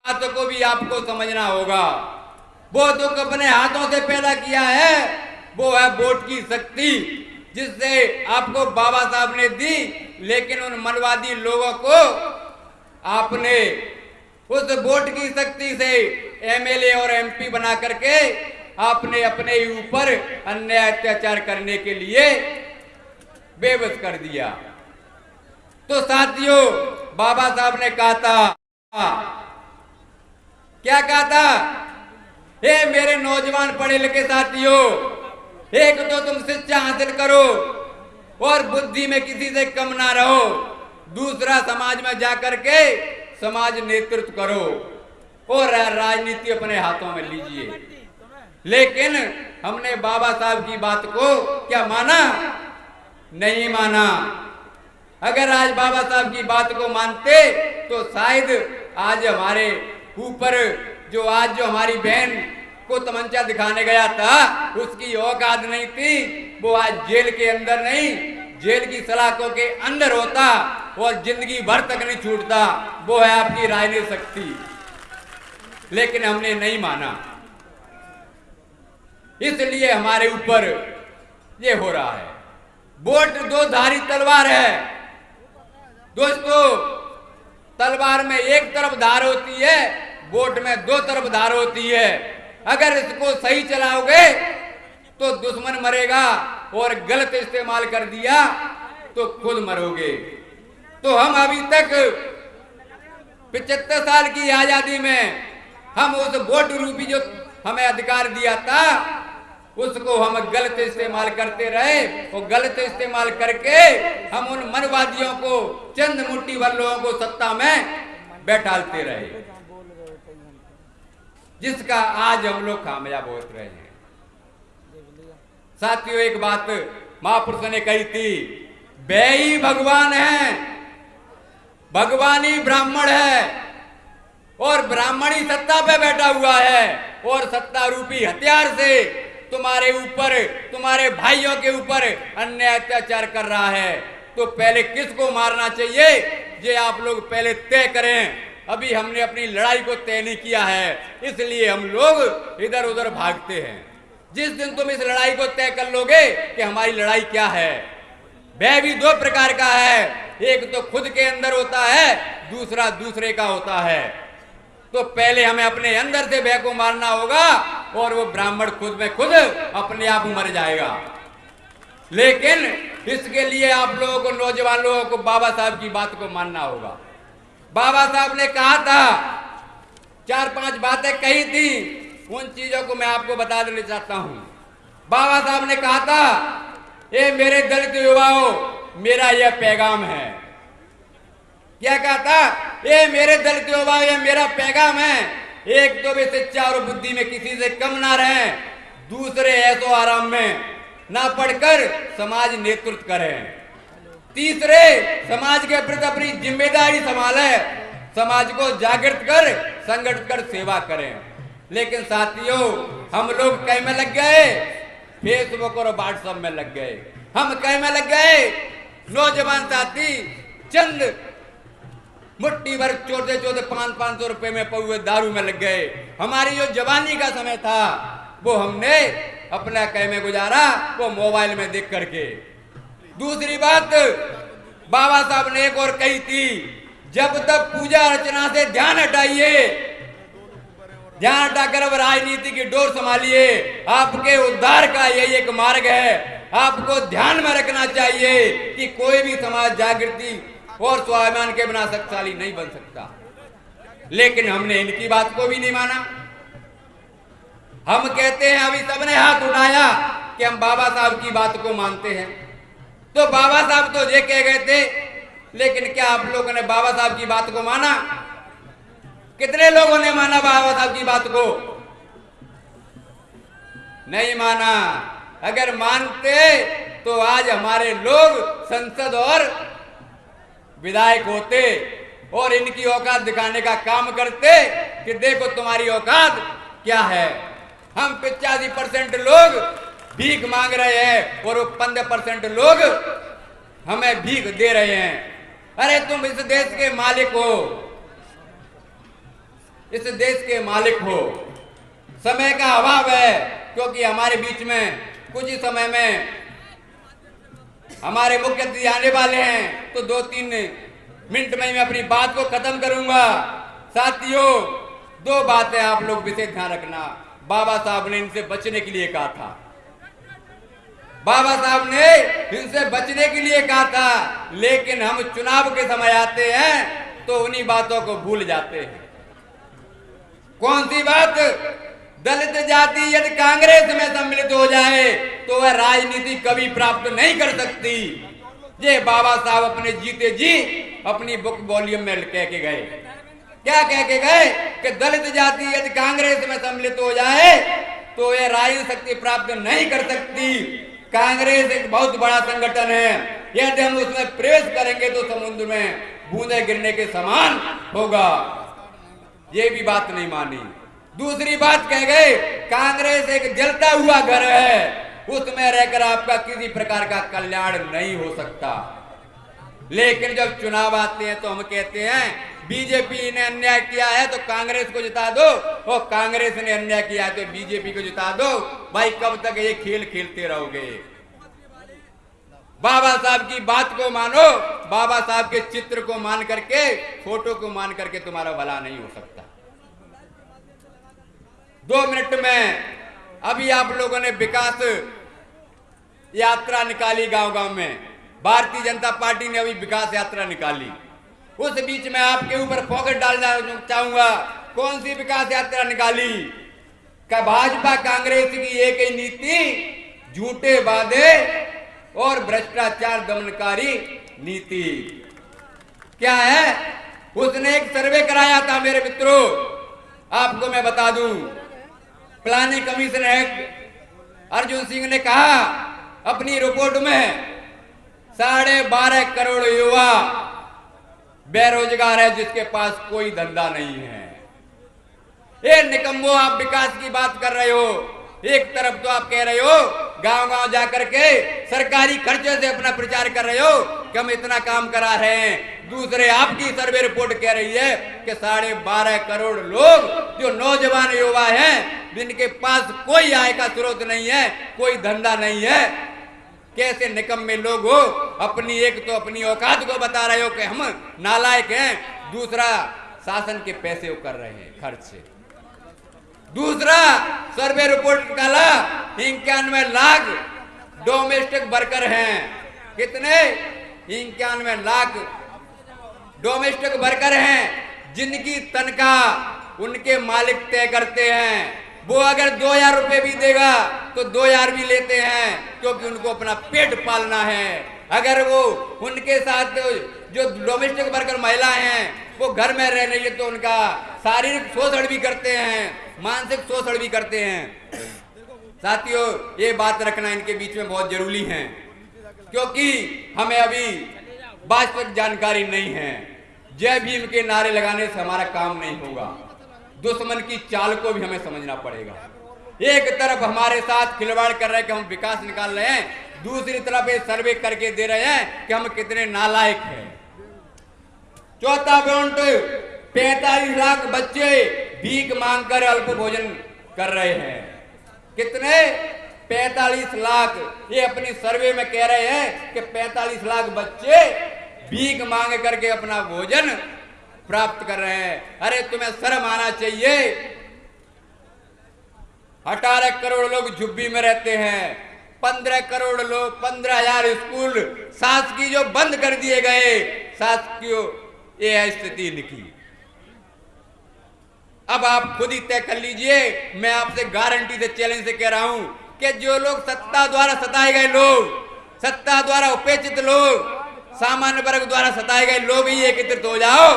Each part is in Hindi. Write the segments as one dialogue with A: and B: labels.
A: बात को भी आपको समझना होगा। वो दुख अपने हाथों से पैदा किया है, वो है वोट की शक्ति, जिससे आपको बाबा साहब ने दी। लेकिन उन मनवादी लोगों को आपने उस वोट की शक्ति से एमएलए और एमपी बना करके आपने अपने ऊपर अन्याय अत्याचार करने के लिए बेबस कर दिया। तो साथियों, बाबा साहब ने कहा था, क्या कहा था? हे मेरे नौजवान पढ़े लिखे साथियों, एक तो तुम शिक्षा हासिल करो और बुद्धि में किसी से कम ना रहो। दूसरा, समाज में जाकर के समाज नेतृत्व करो और राजनीति अपने हाथों में लीजिए। लेकिन हमने बाबा साहब की बात को क्या माना? नहीं माना। अगर आज बाबा साहब की बात को मानते तो शायद आज हमारे ऊपर जो हमारी बहन को तमंचा दिखाने गया था, उसकी औकात नहीं थी, वो आज जेल के अंदर नहीं, जेल की सलाखों के अंदर होता और जिंदगी भर तक नहीं छूटता। वो है आपकी राजनीतिक शक्ति। लेकिन हमने नहीं माना, इसलिए हमारे ऊपर ये हो रहा है। वोट दो धारी तलवार है दोस्तों। तलवार में एक तरफ धार होती है, वोट में दो तरफ धार होती है। अगर इसको सही चलाओगे तो दुश्मन मरेगा और गलत इस्तेमाल कर दिया तो खुद मरोगे। तो हम अभी तक 75 साल की आजादी में हम उस वोट रूपी जो हमें अधिकार दिया था, उसको हम गलत इस्तेमाल करते रहे और गलत इस्तेमाल करके हम उन मनवादियों को, चंद मुट्ठी भर लोगों को सत्ता में बैठालते रहे, जिसका आज हम लोग कामयाब होते रहे हैं। साथियों, एक बात महापुरुष ने कही थी, वही भगवान है, भगवान ही ब्राह्मण है और ब्राह्मण ही सत्ता पे बैठा हुआ है और सत्ता रूपी हथियार से तुम्हारे ऊपर, तुम्हारे भाइयों के ऊपर अन्याय अत्याचार कर रहा है। तो पहले किसको मारना चाहिए, ये आप लोग पहले तय करें। अभी हमने अपनी लड़ाई को तय नहीं किया है, इसलिए हम लोग इधर उधर भागते हैं। जिस दिन तुम इस लड़ाई को तय कर लोगे कि हमारी लड़ाई क्या है, वह भी दो प्रकार का है, एक तो खुद के अंदर होता है, दूसरा दूसरे का होता है। तो पहले हमें अपने अंदर से भय को मारना होगा और वो ब्राह्मण खुद में खुद अपने आप मर जाएगा। लेकिन इसके लिए आप लोगों को, नौजवान लोगों को बाबा साहब की बात को मानना होगा। बाबा साहब ने कहा था, 4-5 बातें कही थी, उन चीजों को मैं आपको बता देना चाहता हूं। बाबा साहब ने कहा था, ये मेरे दलित युवाओं, मेरा यह पैगाम है। क्या कहा था? ये मेरे दलित युवाओं, ये मेरा पैगाम है। एक तो वे शिक्षा और बुद्धि में किसी से कम ना रहें, दूसरे ऐसो आराम में ना पढ़कर समाज नेतृत्व करें, तीसरे समाज के प्रति अपनी जिम्मेदारी संभाले, समाज को जागृत कर, संगठित कर सेवा करें। लेकिन साथियों, हम लोग कई में लग गए, फेसबुक और व्हाट्सएप में लग गए। हम कई में लग गए, नौजवान साथी चंद मुट्ठी भर छोटे छोटे 500-500 रुपए में पौए दारू में लग गए। हमारी जो जवानी का समय था वो हमने अपना कई में गुजारा, वो मोबाइल में देख करके। दूसरी बात बाबा साहब ने एक और कही थी, जब तक पूजा अर्चना से ध्यान हटाइए, ध्यान हटाकर अब राजनीति की डोर संभालिए। आपके उद्धार का यही एक मार्ग है। आपको ध्यान में रखना चाहिए कि कोई भी समाज जागृति और स्वाभिमान के बिना शक्तिशाली नहीं बन सकता। लेकिन हमने इनकी बात को भी नहीं माना। हम कहते हैं, अभी सबने हाथ उठाया कि हम बाबा साहब की बात को मानते हैं। तो बाबा साहब तो ये कह गए थे, लेकिन क्या आप लोगों ने बाबा साहब की बात को माना? कितने लोगों ने माना बाबा साहब की बात को? नहीं माना। अगर मानते तो आज हमारे लोग संसद और विधायक होते और इनकी औकात दिखाने का काम करते कि देखो तुम्हारी औकात क्या है। हम 85% लोग भीख मांग रहे हैं और वो 15% लोग हमें भीख दे रहे हैं। अरे तुम इस देश के मालिक हो, इस देश के मालिक हो। समय का अभाव है, क्योंकि हमारे बीच में कुछ ही समय में हमारे मुख्य अतिथि आने वाले हैं, तो 2-3 मिनट में मैं अपनी बात को खत्म करूंगा। साथियों, 2 बातें आप लोग विशेष ध्यान रखना। बाबा साहब ने इनसे बचने के लिए कहा था, बाबा साहब ने इनसे बचने के लिए कहा था, लेकिन हम चुनाव के समय आते हैं तो उन्हीं बातों को भूल जाते हैं। कौन सी बात? दलित जाति यदि कांग्रेस में सम्मिलित हो जाए तो वह राजनीति कभी प्राप्त नहीं कर सकती। ये बाबा साहब अपने जीते जी अपनी बुक वॉल्यूम में कह के गए। क्या कह के गए? कि दलित जाति यदि कांग्रेस में सम्मिलित हो जाए तो यह राजनीतिक शक्ति प्राप्त नहीं कर सकती। कांग्रेस एक बहुत बड़ा संगठन है, यदि हम उसमें प्रवेश करेंगे तो समुद्र में बूंदे गिरने के समान होगा। ये भी बात नहीं मानी। दूसरी बात कह गए, कांग्रेस एक जलता हुआ घर है, उसमें रहकर आपका किसी प्रकार का कल्याण नहीं हो सकता। लेकिन जब चुनाव आते हैं तो हम कहते हैं बीजेपी ने अन्याय किया है तो कांग्रेस को जिता दो, और कांग्रेस ने अन्याय किया है तो बीजेपी को जिता दो। भाई कब तक ये खेल खेलते रहोगे? बाबा साहब की बात को मानो, बाबा साहब के चित्र को मान करके, फोटो को मान करके तुम्हारा भला नहीं हो सकता। 2 मिनट में अभी आप लोगों ने विकास यात्रा निकाली गांव गांव में, भारतीय जनता पार्टी ने अभी विकास यात्रा निकाली। उस बीच में आपके ऊपर फोकस डालना चाहूंगा। कौन सी विकास यात्रा निकाली? क्या भाजपा कांग्रेस की एक ही नीति, झूठे वादे और भ्रष्टाचार दमनकारी नीति। क्या है? उसने एक सर्वे कराया था मेरे मित्रों, आपको मैं बता दूं। Planning commission head Arjun Singh ने कहा अपनी रिपोर्ट में 12.5 करोड़ युवा बेरोजगार है, जिसके पास कोई धंधा नहीं है। ये निकम्मो, आप विकास की बात कर रहे हो। एक तरफ तो आप कह रहे हो गांव गांव जाकर के सरकारी खर्चे से अपना प्रचार कर रहे हो कि हम इतना काम करा रहे हैं, दूसरे आपकी सर्वे रिपोर्ट कह रही है कि 12.5 करोड़ लोग जो नौजवान युवा हैं, जिनके पास कोई आय का स्रोत नहीं है, कोई धंधा नहीं है। कैसे निकम्मे लोग हो? अपनी एक तो अपनी औकात को बता रहे हो कि हम नालायक हैं, दूसरा शासन के पैसे कर रहे हैं खर्च से। दूसरा सर्वे रिपोर्ट निकाला 91 लाख डोमेस्टिक वर्कर हैं। कितने? 91 लाख डोमेस्टिक वर्कर हैं, जिनकी तनख्वाह उनके मालिक तय करते हैं। वो अगर 2000 रुपए भी देगा तो 2000 भी लेते हैं, क्योंकि उनको अपना पेट पालना है। अगर वो उनके साथ जो डोमेस्टिक वर्कर महिला हैं वो घर में रह रही है तो उनका शारीरिक शोषण भी करते हैं, मानसिक शोषण भी करते हैं। साथियों, ये बात रखना इनके बीच में बहुत जरूरी है, क्योंकि हमें अभी वास्तविक जानकारी नहीं है। जय भीम के नारे लगाने से हमारा काम नहीं होगा, दुश्मन की चाल को भी हमें समझना पड़ेगा। एक तरफ हमारे साथ खिलवाड़ कर रहे हैं कि हम विकास निकाल रहे हैं, दूसरी तरफ ये सर्वे करके दे रहे हैं कि हम कितने नालायक हैं। चौथा पॉइंट, 45 लाख बच्चे भीख मांगकर अल्प भोजन कर रहे हैं। कितने? 45 लाख। ये अपनी सर्वे में कह रहे हैं कि 45 लाख बच्चे भीख मांग करके अपना भोजन प्राप्त कर रहे हैं। अरे तुम्हें शर्म आना चाहिए। 18 करोड़ लोग झुग्गी में रहते हैं, 15 करोड़ लोग, 15,000 स्कूल शासकीय जो बंद कर दिए गए, शासकीय ये है स्थिति लिखी। अब आप खुद ही तय कर लीजिए। मैं आपसे गारंटी से, चैलेंज से कह रहा हूं कि जो लोग सत्ता द्वारा सताए गए लोग, सत्ता द्वारा उपेक्षित लोग, सामान्य वर्ग द्वारा सताए गए लोग ही एकत्रित हो जाओ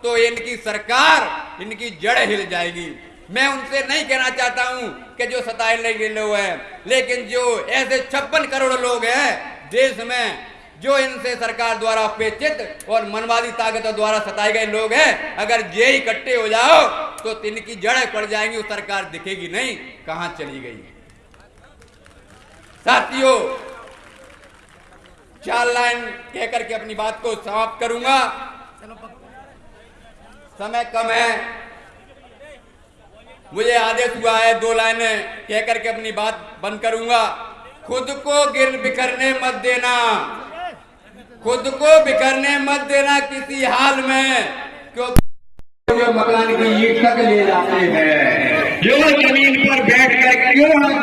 A: तो इनकी सरकार, इनकी जड़ हिल जाएगी। मैं उनसे नहीं कहना चाहता हूं कि जो सताए गए लोग हैं, लेकिन जो ऐसे 56 करोड़ लोग हैं देश में, जो इनसे सरकार द्वारा उपेक्षित और मनवादी ताकतों द्वारा सताए गए लोग हैं, अगर ये इकट्ठे हो जाओ तो इनकी जड़ें पड़ जाएंगी, वो सरकार दिखेगी नहीं, कहां चली गई। साथियों, 4 लाइन कहकर के अपनी बात को समाप्त करूंगा, समय कम है। मुझे आदेश हुआ है 2 लाइनें कह करके अपनी बात बंद करूंगा। खुद को गिर बिखरने मत देना, खुद को बिखरने मत देना किसी हाल में, क्योंकि मकान की ईंट तक ले जाते हैं। जो जमीन पर बैठ कर क्यों